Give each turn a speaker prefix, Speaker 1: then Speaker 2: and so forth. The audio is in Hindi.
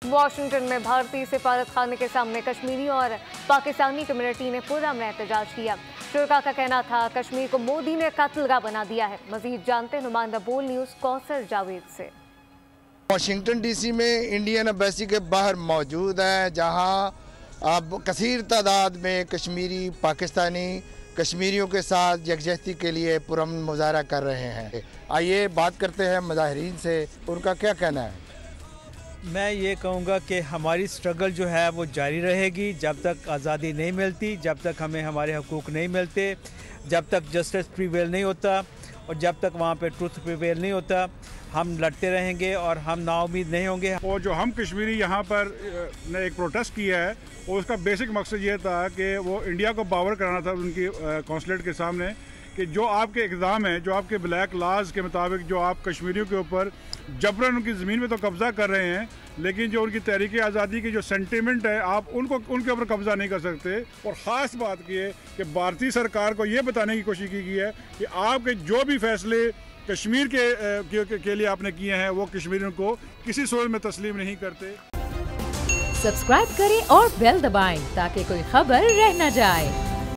Speaker 1: वॉशिंगटन में भारतीय सिफारत खाने के सामने कश्मीरी और पाकिस्तानी कम्युनिटी ने पुरअमन एहतजाज किया। शुरका का कहना था कश्मीर को मोदी ने कत्लगाह बना दिया है। मजीद जानते नुमाइंदा बोल न्यूज़ कौसर जावेद से।
Speaker 2: वॉशिंगटन डीसी में इंडियन एम्बेसी के बाहर मौजूद है, जहां अब कसीर तादाद में कश्मीरी पाकिस्तानी कश्मीरियों के साथ यकजहती के लिए पुरअमन मुजाहरा कर रहे हैं। आइए बात करते हैं मुजाहिरीन से, उनका क्या कहना है।
Speaker 3: मैं ये कहूँगा कि हमारी स्ट्रगल जो है वो जारी रहेगी जब तक आज़ादी नहीं मिलती, जब तक हमें हमारे हकूक़ नहीं मिलते, जब तक जस्टिस प्रिवेल नहीं होता और जब तक वहाँ पे ट्रुथ प्रिवेल नहीं होता, हम लड़ते रहेंगे और हम नाउम्मीद नहीं होंगे।
Speaker 4: और जो हम कश्मीरी यहाँ पर ने एक प्रोटेस्ट किया है, और उसका बेसिक मकसद ये था कि वो इंडिया को पावर कराना था उनकी कौंसलेट के सामने कि जो आपके इक़दाम है, जो आपके ब्लैक लॉज के मुताबिक जो आप कश्मीरियों के ऊपर जबरन उनकी ज़मीन में तो कब्ज़ा कर रहे हैं, लेकिन जो उनकी तहरीक आज़ादी की जो सेंटिमेंट है आप उनके ऊपर कब्ज़ा नहीं कर सकते। और ख़ास बात ये कि भारतीय सरकार को ये बताने की कोशिश की गई है कि आपके जो भी फैसले कश्मीर के लिए आपने किए हैं वो कश्मीरियों को किसी सूरत में तस्लीम नहीं करते।
Speaker 5: सब्सक्राइब करें और बेल दबाएं ताकि कोई खबर रह न जाए।